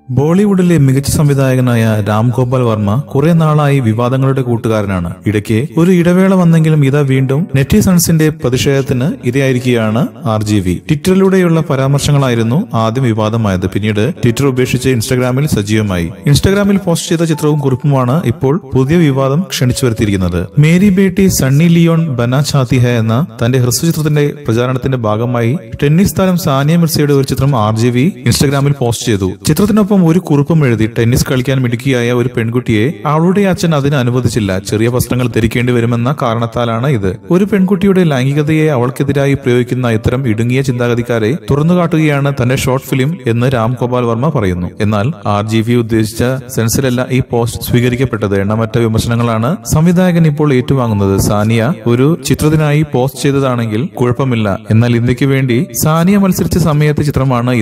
ബോളിവുഡിലെ മികച്ച സംവിധായകനായ രാം ഗോപാൽ വർമ്മ കുറെ നാളായി വിവാദങ്ങളുടെ കൂട്ടുകാരനാണ്. ഇടയ്ക്ക് ഒരു ഇടവേള വന്നെങ്കിലും ഇതാ വീണ്ടും നെറ്റിസൺസിന്റെ പ്രതിഷേധത്തിന് ഇരയായിരിക്കുകയാണ് RGV. ട്വിറ്ററിലൂടെയുള്ള പരാമർശങ്ങളായിരുന്നു ആദ്യം വിവാദമായത്. പിന്നീട് ട്വിറ്റർ ഉപേക്ഷിച്ച് ഇൻസ്റ്റഗ്രാമിൽ സജീവമായി. ഇൻസ്റ്റഗ്രാമിൽ പോസ്റ്റ് ചെയ്ത ചിത്രവും കുറിപ്പുമാണ് ഇപ്പോൾ പുതിയ വിവാദം ക്ഷണിച്ചു വരുത്തിയിരിക്കുന്നത്. മേരി ബേട്ടി സണ്ണി ലിയോൺ ബനാ ചാത്തി ഹെ എന്ന തന്റെ ഹ്രസ്വചിത്രത്തിന്റെ പ്രചാരണത്തിന്റെ ഭാഗമായി ടെന്നീസ് താരം സാനിയ മിർസയുടെ ഒരു ചിത്രം RGV ഇൻസ്റ്റഗ്രാമിൽ പോസ്റ്റ് ചെയ്തു. ചിത്രത്തിനൊപ്പം ഒരു കുറിപ്പും എഴുതി. ടെന്നീസ് കളിക്കാൻ മിടുക്കിയായ ഒരു പെൺകുട്ടിയെ അവളുടെ അച്ഛൻ അതിന് അനുവദിച്ചില്ല. ചെറിയ വസ്ത്രങ്ങൾ ധരിക്കേണ്ടി വരുമെന്ന കാരണത്താലാണ് ഇത്. ഒരു പെൺകുട്ടിയുടെ ലൈംഗികതയെ അവൾക്കെതിരായി പ്രയോഗിക്കുന്ന ഇത്തരം ഇടുങ്ങിയ ചിന്താഗതിക്കാരെ തുറന്നുകാട്ടുകയാണ് തന്റെ ഷോർട്ട് ഫിലിം എന്ന് രാം ഗോപാൽ വർമ്മ പറയുന്നു. എന്നാൽ RGV ഉദ്ദേശിച്ച സെൻസിലല്ല ഈ പോസ്റ്റ് സ്വീകരിക്കപ്പെട്ടത്. എണ്ണമറ്റ വിമർശനങ്ങളാണ് സംവിധായകൻ ഇപ്പോൾ ഏറ്റുവാങ്ങുന്നത്. സാനിയ ഒരു ചിത്രത്തിനായി പോസ്റ്റ് ചെയ്തതാണെങ്കിൽ കുഴപ്പമില്ല, എന്നാൽ ഇന്ത്യക്ക് വേണ്ടി സാനിയ മത്സരിച്ച സമയത്തെ ചിത്രമാണ്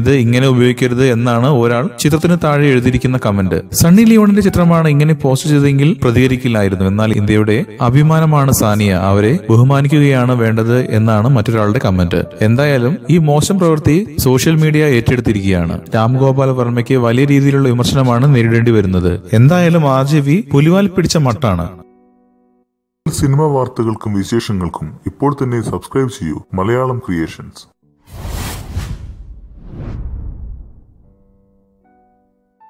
ഇത് ഇങ്ങനെ ഉപയോഗിക്കരുത് എന്നാണ് ഒരാൾ ചിത്രത്തിന് താഴെ എഴുതിയിരിക്കുന്ന കമന്റ്. സണ്ണി ലിയോണിന്റെ ചിത്രമാണ് ഇങ്ങനെ പോസ്റ്റ് ചെയ്തെങ്കിൽ പ്രതികരിക്കില്ലായിരുന്നു. എന്നാൽ ഇന്ത്യയുടെ അഭിമാനമാണ് സാനിയ, അവരെ ബഹുമാനിക്കുകയാണ് വേണ്ടത് എന്നാണ് മറ്റൊരാളുടെ കമന്റ്. എന്തായാലും ഈ മോശം പ്രവൃത്തി സോഷ്യൽ മീഡിയ ഏറ്റെടുത്തിരിക്കുകയാണ്. രാം ഗോപാൽ വർമ്മയ്ക്ക് വലിയ രീതിയിലുള്ള വിമർശനമാണ് നേരിടേണ്ടി വരുന്നത്. എന്തായാലും RGV പുലിവാൽ പിടിച്ച മട്ടാണ്. സിനിമാ വാർത്തകൾക്കും വിശേഷങ്ങൾക്കും ഇപ്പോൾ തന്നെ സബ്സ്ക്രൈബ് ചെയ്യൂ മലയാളം ക്രിയേഷൻസ്.